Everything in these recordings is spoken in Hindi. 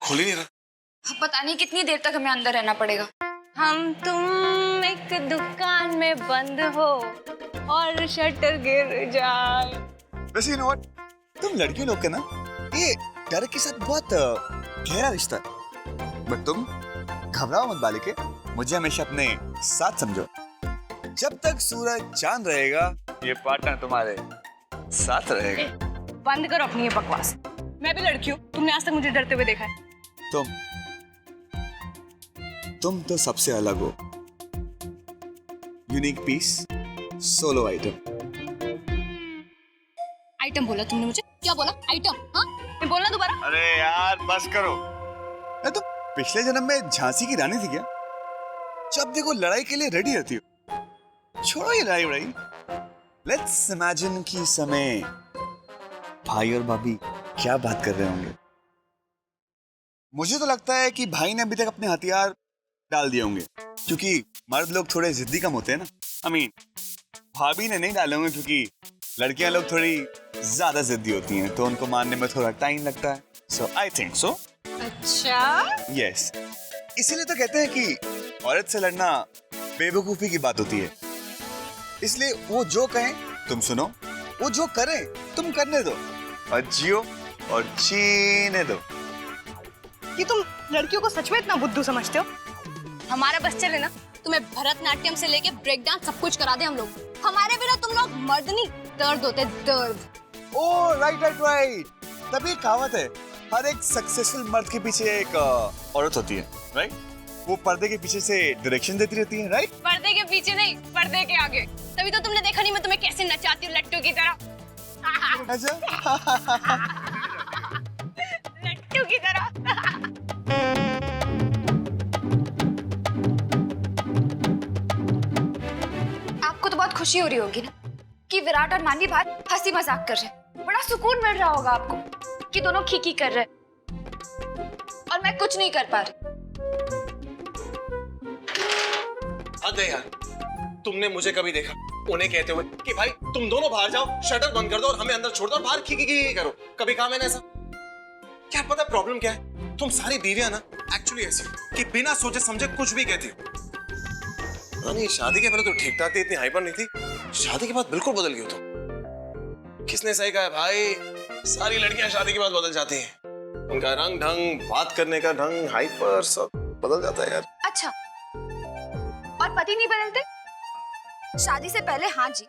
खुल ही नहीं रहा। अब पता नहीं कितनी देर तक हमें अंदर रहना पड़ेगा। हम तुम एक दुकान में बंद हो और शटर गिर जाए। वैसे यू नो व्हाट, तुम लड़कियों लोग का ना ये डर के साथ बहुत गहरा रिश्ता है। बट तुम घबराओ मत बालिके, मुझे हमेशा अपने साथ समझो। जब तक सूरज चांद रहेगा ये पार्टनर तुम्हारे साथ रहेगा। बंद करो अपनी ये बकवास। मैं भी लड़की हूँ, तुमने आज तक मुझे डरते हुए देखा है? तुम तो सबसे अलग हो। Unique piece, solo item. Item बोला तुमने मुझे? क्या बोला? आइटम? हाँ, मैं बोलना दोबारा? अरे यार बस करो। मैं तो पिछले जन्म में झांसी की रानी थी क्या? जब देखो लड़ाई के लिए रेडी रहती हो। छोड़ो ये लड़ाई वड़ाई। लेट्स इमेजिन कि इस समय भाई और भाभी क्या बात कर रहे होंगे। मुझे तो लगता है कि भाई ने अभी तक अपने हथियार डाल दिए होंगे, क्योंकि मर्द लोग थोड़े जिद्दी कम होते हैं ना। I mean, भाभी ने नहीं डाले होंगे क्योंकि लड़कियां लोग थोड़ी ज्यादा जिद्दी होती हैं, तो उनको मारने में थोड़ा टाइम लगता है। So I think so. अच्छा? Yes. इसीलिए तो कहते हैं कि औरत से लड़ना बेवकूफी की बात होती है। इसलिए वो जो कहें तुम सुनो, वो जो करें तुम करने दो, और जियो और जीने दो। कि तुम लड़कियों को सच में इतना बुद्धू समझते हो? हमारा बस चले ना, तुम्हें भरतनाट्यम से लेके ब्रेक डांस सब कुछ करा दे हम लोग। हमारे बिना तुम लोग मर्द नहीं, दर्द होते, दर्द। Oh right. तभी कहावत है, हर एक सक्सेसफुल मर्द के पीछे एक औरत होती है, राइट? वो पर्दे के पीछे से डायरेक्शन देती रहती है, राइट? पर्दे के पीछे नहीं, पर्दे के आगे। तभी तो तुमने देखा नहीं मैं तुम्हें कैसे नचाती हूँ लट्टू की तरह। अच्छा। लट्टू की तरह। आपको तो बहुत खुशी हो रही होगी ना कि विराट और मानवी बाहर हंसी मजाक कर रहे हैं। बड़ा सुकून मिल रहा होगा आपको कि दोनों खीखी कर रहे हैं और मैं कुछ नहीं कर पा रही। हद है यार, तुमने मुझे कभी देखा उन्हें कहते हुए कि भाई तुम दोनों बाहर जाओ, शटर बंद कर दो और हमें अंदर छोड़ दो और बाहर खी करो? कभी कहा मैंने ऐसा? क्या पता प्रॉब्लम क्या है? तुम सारी बीवियां ना एक्चुअली ऐसी कि बिना सोचे समझे कुछ भी कहती हो। नहीं, शादी के पहले तो ठीक ठाक थी, इतनी हाइपर नहीं थी। शादी के बाद बिल्कुल बदल गई हो तुम। किसने सही कहा है भाई? सारी लड़कियां शादी के बाद बदल जाती हैं। उनका रंग ढंग, बात करने का ढंग, हाइपर सब बदल जाता है यार। अच्छा, और पति नहीं बदलते? शादी से पहले हाँ जी,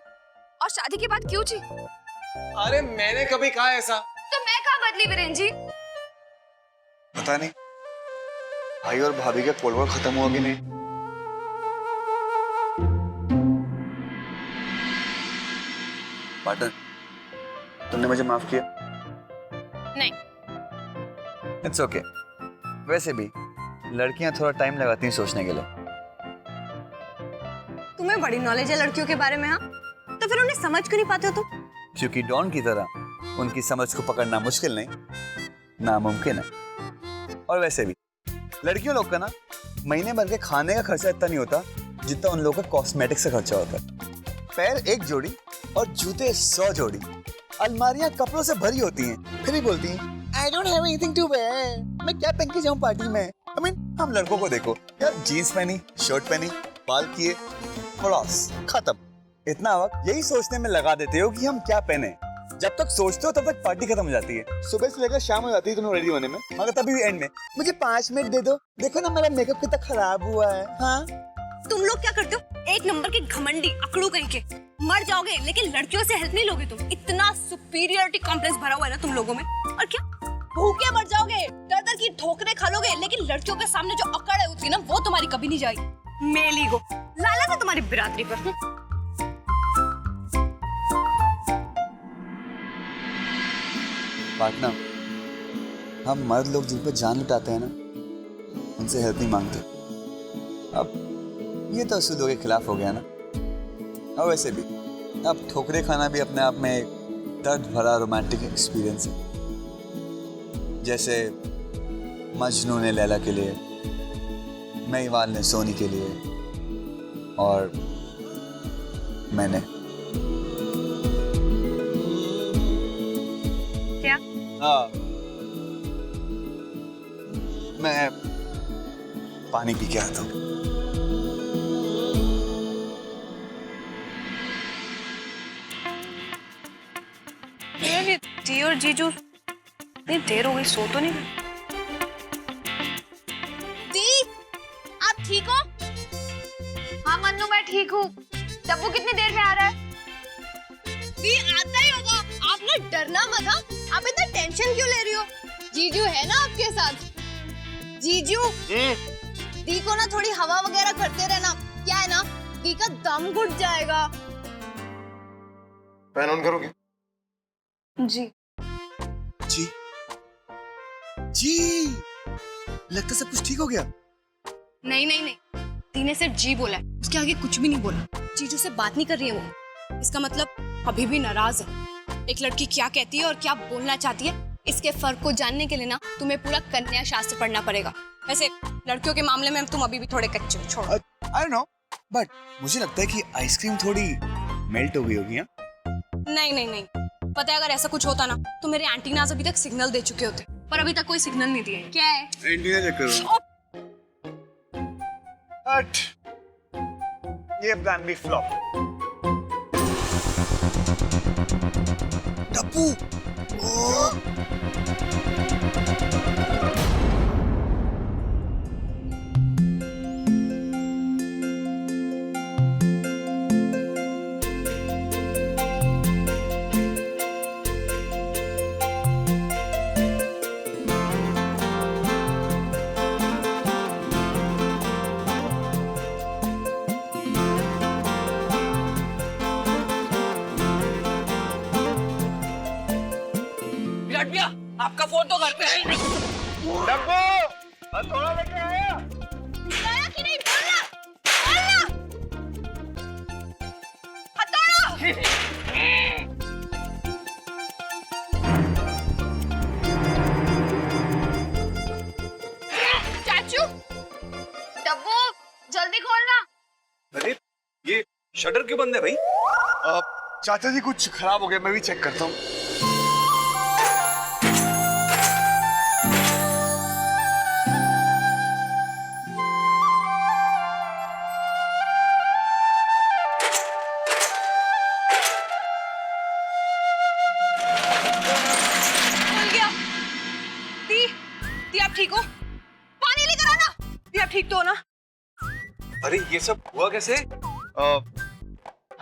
और शादी के बाद क्यों जी? अरे मैंने कभी कहा ऐसा? तो मैं कहाँ बदली वीरेन जी? पता नहीं भाई और भाभी के कोल्ड वॉर खत्म हुआ कि नहीं। पार्टनर, तुमने मुझे माफ किया? नहीं। It's okay. वैसे भी लड़कियां थोड़ा टाइम लगाती हैं सोचने के लिए। तुम्हें बड़ी नॉलेज है लड़कियों के बारे में, हाँ? तो फिर उन्हें समझ क्यों नहीं पाते हो तुम? क्योंकि डॉन की तरह उनकी समझ को पकड़ना मुश्किल नहीं, नामुमकिन है। और वैसे भी लड़कियों लोग का ना महीने भर के खाने का खर्चा इतना नहीं होता जितना उन लोगों का कॉस्मेटिक्स का खर्चा होता है। पैर 1 जोड़ी और जूते 100 जोड़ी, अलमारियां कपड़ों से भरी होती हैं, फिर भी बोलती हैं I don't have anything to wear। मैं क्या पहन के जाऊं पार्टी में? I mean, हम लड़कों को देखो यार, जीन्स पहनी, शर्ट पहनी, बाल किए, खलास, खत्म। इतना वक्त यही सोचने में लगा देते हो कि हम क्या पहने। जब तक सोचते हो तब तक पार्टी खत्म हो जाती है। सुबह से लेकर शाम हो जाती है तुम्हें रेडी होने में, मगर तभी भी एंड में मुझे 5 मिनट दे दो, देखो ना मेरा मेकअप कितना खराब हुआ है। हाँ, तुम लोग क्या करते हो? एक नंबर के घमंडी अकड़ू कहीं के। मर जाओगे लेकिन लड़कियों से हेल्प नहीं लोगे तुम। इतना सुपीरियरिटी कॉम्प्लेक्स भरा हुआ है ना तुम लोगों में। और क्या भूखे मर जाओगे, दर दर की ठोकरें खा लोगे, लेकिन लड़कियों के सामने जो अकड़ है होती है ना, वो तुम्हारी कभी नहीं जाएगी। मेली को लालच है तुम्हारी बिरादरी पर। पार्टनर, हम मर्द लोग जिन पर जान लुटाते हैं ना, उनसे हेल्प नहीं मांगते। अब ये तो असूलों के खिलाफ हो गया ना। और वैसे भी अब ठोकरे खाना भी अपने आप में एक दर्द भरा रोमांटिक एक्सपीरियंस है। जैसे मजनू ने लैला के लिए, महिवाल ने सोनी के लिए, और मैंने। क्या? हाँ, मैं पानी पी के आता हूँ। दी और जीजू इतनी देर हो गई, सो तो नहीं गए? दी, आप ठीक हो? हाँ मन्नू मैं ठीक हूँ। डब्बू कितनी देर में आ रहा है? दी आता ही होगा। आप ना डरना मत, हाँ? आप इतना टेंशन क्यों ले रही हो? जीजू है ना आपके साथ। जीजू, दी को ना थोड़ी हवा वगैरह करते रहना। क्या है ना, दी का दम घुट जाएगा। फैन ऑन करोगे? जी जी जी, लगता है सब कुछ ठीक हो गया। नहीं नहीं नहीं, दी ने सिर्फ जी बोला है, उसके आगे कुछ भी नहीं बोला। जीजू से बात नहीं कर रही है वो। इसका मतलब अभी भी नाराज है। एक लड़की क्या कहती है और क्या बोलना चाहती है, इसके फर्क को जानने के लिए ना तुम्हें पूरा कन्या शास्त्र पढ़ना पड़ेगा। वैसे लड़कियों के मामले में तुम अभी भी थोड़े कच्चे हो, छोड़ो। आई डोंट नो, बट मुझे लगता है कि आइसक्रीम थोड़ी मेल्ट हो गई होगी। हाँ? नहीं नहीं नहीं, पता है अगर ऐसा कुछ होता ना तो मेरे एंटीनास अभी तक सिग्नल दे चुके होते, पर अभी तक कोई सिग्नल नहीं दिए। क्या है? एंटीना चेक करो। हट, ये प्लान भी फ्लॉप। डब्बू, ओह आपका फोन तो घर पे है ही नहीं। डब्बू, हथौड़ा लेके आया? लाया कि नहीं? बोलना, बोलना। हथौड़ा। चाचू, डब्बू जल्दी खोलना। अरे ये शटर क्यों बंद है भाई? चाचा जी कुछ खराब हो गया, मैं भी चेक करता हूँ। आप ठीक हो? पानी लेकर आना। दी आप ठीक तो हो ना? अरे ये सब हुआ कैसे?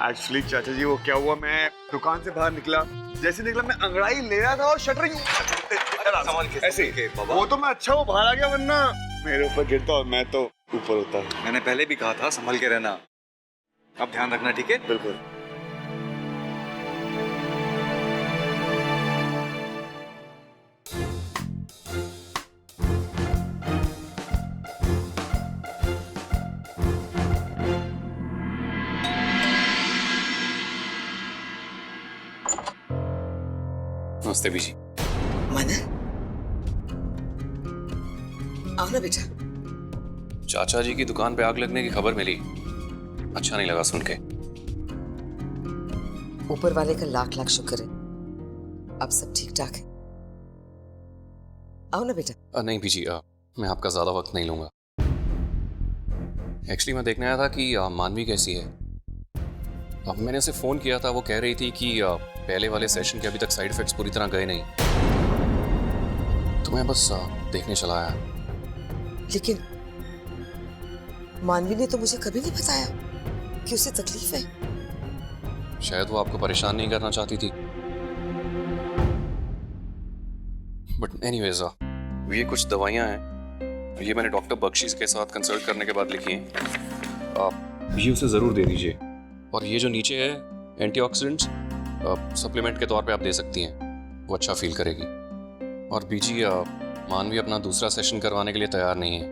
एक्चुअली चाचा जी वो क्या हुआ, मैं दुकान से बाहर निकला, जैसे निकला मैं अंगड़ाई ले रहा था और शटर यूं संभाल के ऐसे के बाबा। वो तो मैं अच्छा वो बाहर आ गया, वरना मेरे ऊपर गिरता और मैं तो ऊपर होता। मैंने पहले भी कहा था संभल के रहना। अब ध्यान रखना, ठीक है? बिल्कुल। नमस्ते बीजी। मन आओ ना बेटा। चाचा जी की दुकान पे आग लगने की खबर मिली, अच्छा नहीं लगा सुन के। ऊपर वाले का लाख लाख शुक्र है, अब सब ठीक ठाक है। आओ ना बेटा। नहीं बीजी, मैं आपका ज्यादा वक्त नहीं लूंगा। एक्चुअली मैं देखने आया था कि मानवी कैसी है। अब मैंने उसे फोन किया था, वो कह रही थी कि पहले वाले सेशन के अभी तक साइड इफेक्ट्स पूरी तरह गए नहीं, तो मैं बस देखने चला आया। लेकिन मानवी ने तो मुझे कभी नहीं बताया कि उसे तकलीफ है। शायद वो आपको परेशान नहीं करना चाहती थी, बट एनीवेज ये कुछ दवाइयाँ हैं, ये मैंने डॉक्टर बख्शीश के साथ कंसल्ट करने के बाद लिखी हैं। आप ये उसे ज़रूर दे दीजिए। और ये जो नीचे है एंटीऑक्सीडेंट्स सप्लीमेंट के तौर पे आप दे सकती हैं, वो अच्छा फील करेगी। और बीजी मानवी अपना दूसरा सेशन करवाने के लिए तैयार नहीं है।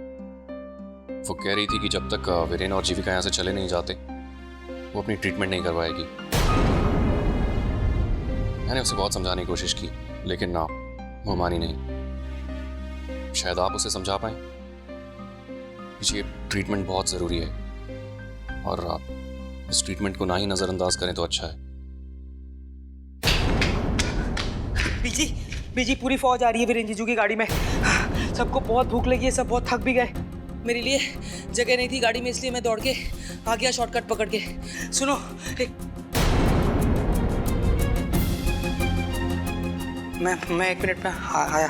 वो कह रही थी कि जब तक वीरेन और जीविका यहाँ से चले नहीं जाते वो अपनी ट्रीटमेंट नहीं करवाएगी। मैंने उसे बहुत समझाने की कोशिश की, लेकिन ना, वो मानी नहीं। शायद आप उसे समझा पाएं। ये ट्रीटमेंट बहुत ज़रूरी है और इस ट्रीटमेंट को ना ही नज़रअंदाज करें तो अच्छा है। बीजी बीजी पूरी फौज आ रही है वीरेन जीजू की गाड़ी में। सबको बहुत भूख लगी है, सब बहुत थक भी गए। मेरे लिए जगह नहीं थी गाड़ी में, इसलिए मैं दौड़ के आ गया शॉर्टकट पकड़ के। सुनो मैं 1 मिनट में आया।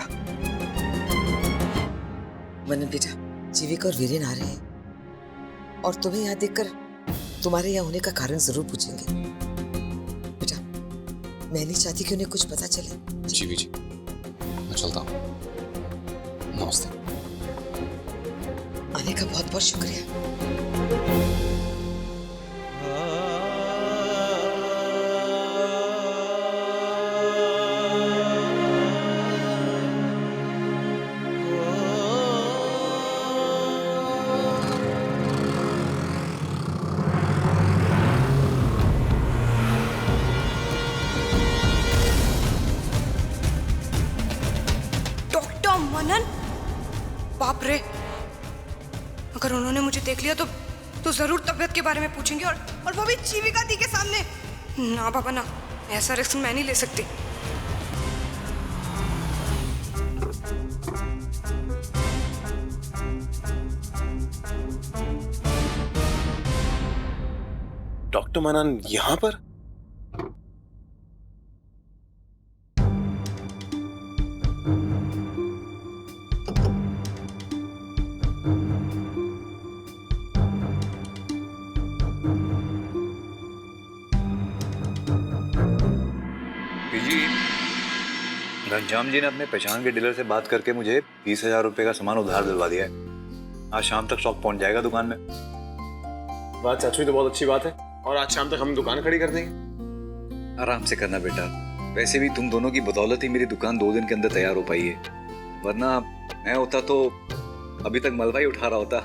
मनन बेटा, जीविका और वीरेन आ रहे हैं और तुम्हें यहाँ देखकर तुम्हारे यहाँ होने का कारण जरूर पूछेंगे। बेटा, मैं नहीं चाहती कि उन्हें कुछ पता चले। जी बीजी, मैं चलता हूँ। नमस्ते। आने का बहुत बहुत शुक्रिया। डॉक्टर मनन, बाप रे, अगर उन्होंने मुझे देख लिया तो जरूर तबीयत के बारे में पूछेंगे, और वो भी जीविका दी के सामने। ना बाबा ना, ऐसा रिस्क मैं नहीं ले सकती। डॉक्टर मनन यहाँ पर? जी, घनश्याम जी ने अपने पहचान के डीलर से बात करके मुझे 20,000 रुपए का सामान उधार दिलवा दिया है। आज शाम तक स्टॉक पहुंच जाएगा दुकान में। बात चाचू तो बहुत अच्छी बात है, और आज शाम तक हम दुकान खड़ी कर देंगे। आराम से करना बेटा, वैसे भी तुम दोनों की बदौलत ही मेरी दुकान 2 दिन के अंदर तैयार हो पाई है, वरना मैं होता तो अभी तक मलबा ही उठा रहा होता।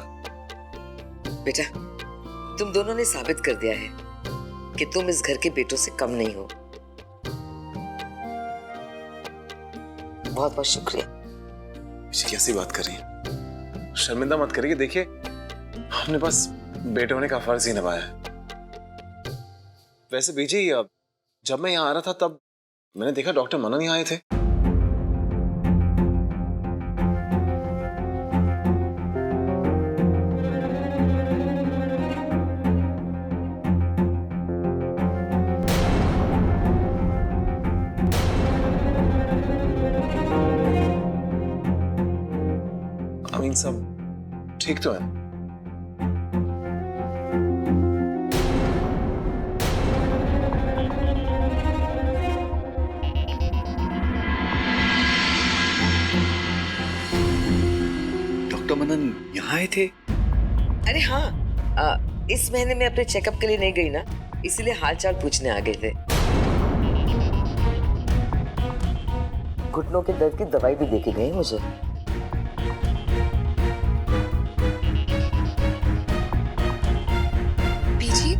बेटा, तुम दोनों ने साबित कर दिया है कि तुम इस घर के बेटों से कम नहीं हो। बहुत बहुत शुक्रिया। ये कैसी बात कर रही है? शर्मिंदा मत करिए, देखिए हमने बस बेटे होने का फर्ज ही निभाया है। वैसे बीजी, जब मैं यहाँ आ रहा था तब मैंने देखा डॉक्टर मनन यहाँ आए थे। सब ठीक तो है? डॉक्टर मनन यहाँ आए थे? अरे हाँ, इस महीने में अपने चेकअप के लिए नहीं गई ना, इसीलिए हालचाल पूछने आ गए थे। घुटनों के दर्द की दवाई भी देके गए मुझे। बीजी,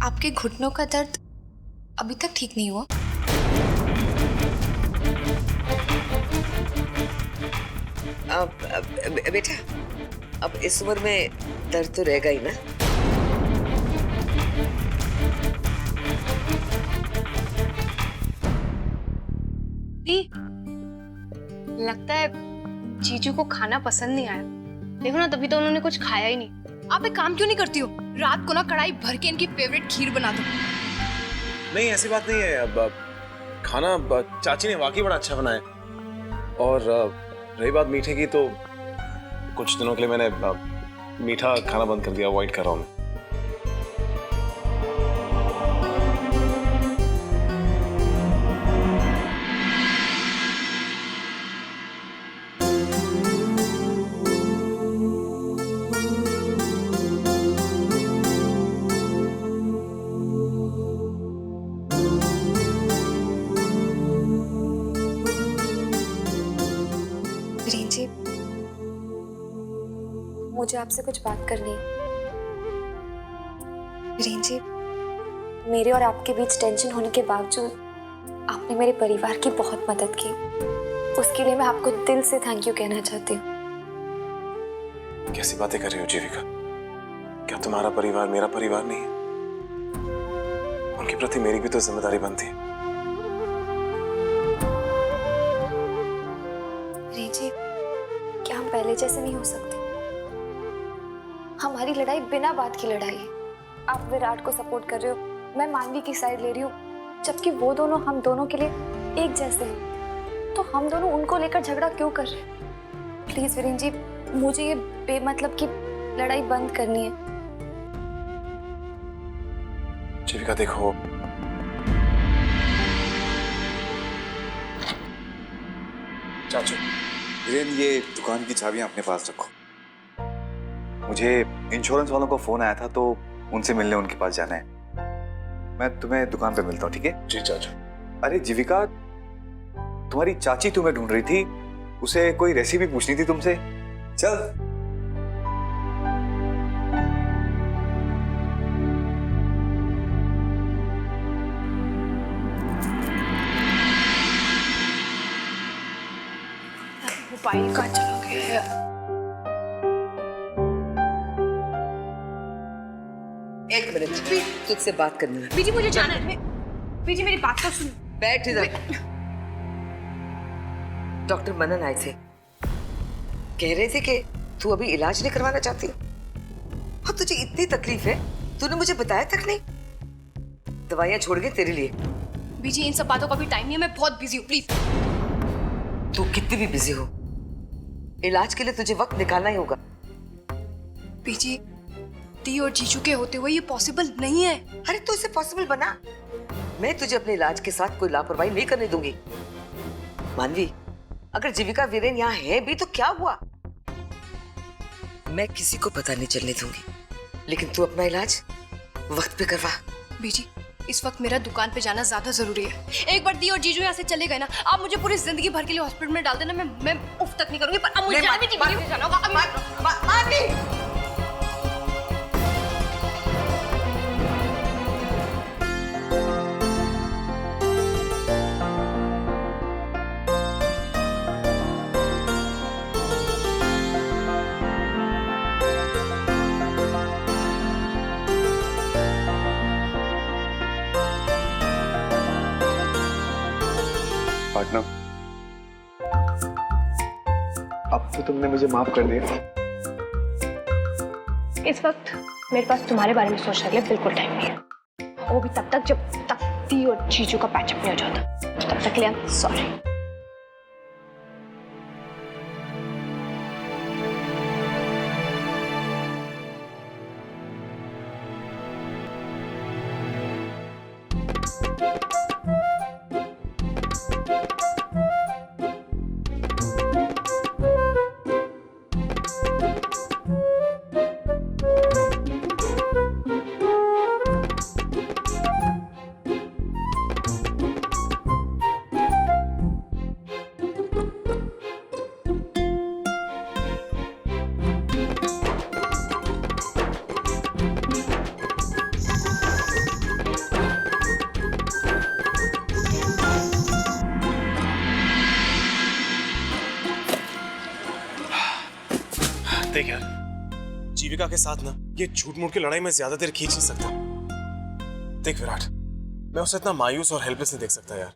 आपके घुटनों का दर्द अभी तक ठीक नहीं हुआ? बेटा, अब इस उम्र में दर्द तो रहेगा ही ना। लगता है जीजू को खाना पसंद नहीं आया। देखो ना, तभी तो उन्होंने कुछ खाया ही नहीं। आप एक काम क्यों नहीं करती हो, रात को ना कढ़ाई भर के इनकी फेवरेट खीर बना दो। नहीं, ऐसी बात नहीं है। अब खाना चाची ने वाकई बड़ा अच्छा बनाया, और रही बात मीठे की, तो कुछ दिनों के लिए मैंने मीठा खाना बंद कर दिया, अवॉइड कर रहा हूँ मैं। जी, मुझे आपसे कुछ बात करनी है। वीरेन जी, मेरे और आपके बीच टेंशन होने के बावजूद आपने मेरे परिवार की बहुत मदद की। उसके लिए मैं आपको दिल से थैंक यू कहना चाहती हूँ। कैसी बातें कर रही हो जीविका? क्या तुम्हारा परिवार मेरा परिवार नहीं है? उनके प्रति मेरी भी तो जिम्मेदारी बनती है। जी, क्या हम पहले जैसे नहीं हो सकते? हमारी लड़ाई बिना बात की लड़ाई है। आप विराट को सपोर्ट कर रहे हो, मैं मानवी की साइड ले रही हूँ, जबकि वो दोनों हम दोनों के लिए एक जैसे हैं। तो हम दोनों उनको लेकर झगड़ा क्यों कर रहे हैं? प्लीज वीरेन जी, मुझे ये बेमतलब की लड़ाई बंद करनी है। जीविका देखो, चाचू वीरेन, ये दुकान की चाबियां अपने पास रखो। मुझे इंश्योरेंस वालों का फोन आया था तो उनसे मिलने उनके पास जाना है। मैं तुम्हें दुकान पे मिलता हूँ, ठीक है? जी चाचू। अरे जीविका, तुम्हारी चाची तुम्हें ढूंढ रही थी, उसे कोई रेसिपी पूछनी थी तुमसे। चल। मोबाइल कहाँ चला गया है? एक मिनट, तुझसे बात करनी है। बीजी मुझे जाना है। बीजी मेरी बात तो सुन। बैठ इधर। डॉक्टर मनन आए थे, कह रहे थे कि तू अभी इलाज नहीं करवाना चाहती और तुझे इतनी तकलीफ है, तूने मुझे बताया तक नहीं। दवाइयां छोड़ गए तेरे लिए। बीजी इन सब बातों का भी टाइम नहीं है, मैं बहुत बिजी हूँ, प्लीज। तू कितनी भी बिजी हो, इलाज के लिए तुझे वक्त निकालना ही होगा। बीजी, दी और जीजू के होते हुए ये पॉसिबल नहीं है। अरे तो इसे पॉसिबल बना। मैं तुझे अपने इलाज के साथ कोई लापरवाही नहीं करने दूंगी। मानवी, अगर जीविका वीरेन यहाँ है भी तो क्या हुआ? मैं किसी को पता नहीं चलने दूंगी, लेकिन तू अपना इलाज वक्त पे करवा। बीजी, इस वक्त मेरा दुकान पे जाना ज्यादा जरूरी है। एक बार दी और जीजू यहाँ से चले गए ना, आप मुझे पूरी जिंदगी भर के लिए हॉस्पिटल में डाल देना, मैं उफ तक नहीं करूंगी। पर अब मुझे जाना भी नहीं, जाना होगा अभी। मानवी, पार्टनर, अब तो तुमने मुझे माफ कर दिया। इस वक्त मेरे पास तुम्हारे बारे में सोचने के लिए बिल्कुल टाइम नहीं है, वो भी तब तक जब तक दी और जीजू का पैचअप नहीं हो जाता। तब तक के लिए सॉरी। देख यार, जीविका के साथ ना ये झूठ मूठ की लड़ाई में ज्यादा देर खींच नहीं सकता। देख विराट, मैं उसे इतना मायूस और हेल्पलेस नहीं देख सकता यार।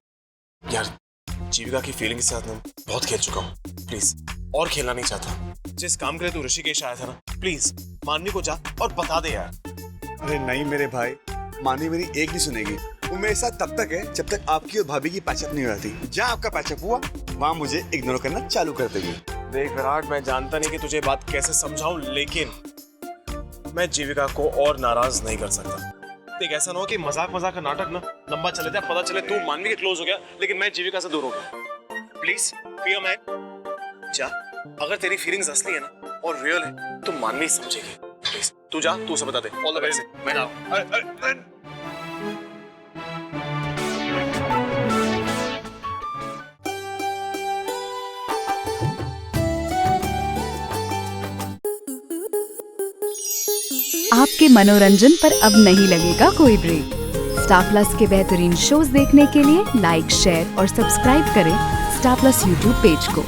जीविका की फीलिंग के साथ ना बहुत खेल चुका हूँ, प्लीज और खेलना नहीं चाहता। जिस काम के लिए तू ऋषिकेश आया था ना, प्लीज मानवी को जा और बता दे यार। अरे नहीं मेरे भाई, मानवी मेरी एक नहीं सुनेगी। वो मेरे साथ तब तक है जब तक आपकी और भाभी की पैचअप नहीं हो जाती। जहाँ आपका पैचअप हुआ वहाँ मुझे इग्नोर करना चालू कर देगी। देख विराट, मैं जानता नहीं कि तुझे बात कैसे समझाऊं, लेकिन मैं जीविका को और नाराज नहीं कर सकता। देख, ऐसा ना हो कि मजाक का नाटक ना लंबा चले जाए, पता चले तू मानवी के क्लोज हो गया लेकिन मैं जीविका से दूर हो गया। प्लीज पिया, मैं जा, अगर तेरी फीलिंग्स असली है ना और रियल है तो मानवी समझेगी। प्लीज तू जा, तू उसे बता दे। All the best. मैं ना आपके मनोरंजन पर अब नहीं लगेगा कोई ब्रेक। स्टार प्लस के बेहतरीन शोज देखने के लिए लाइक, शेयर और सब्सक्राइब करें स्टार प्लस यूट्यूब पेज को।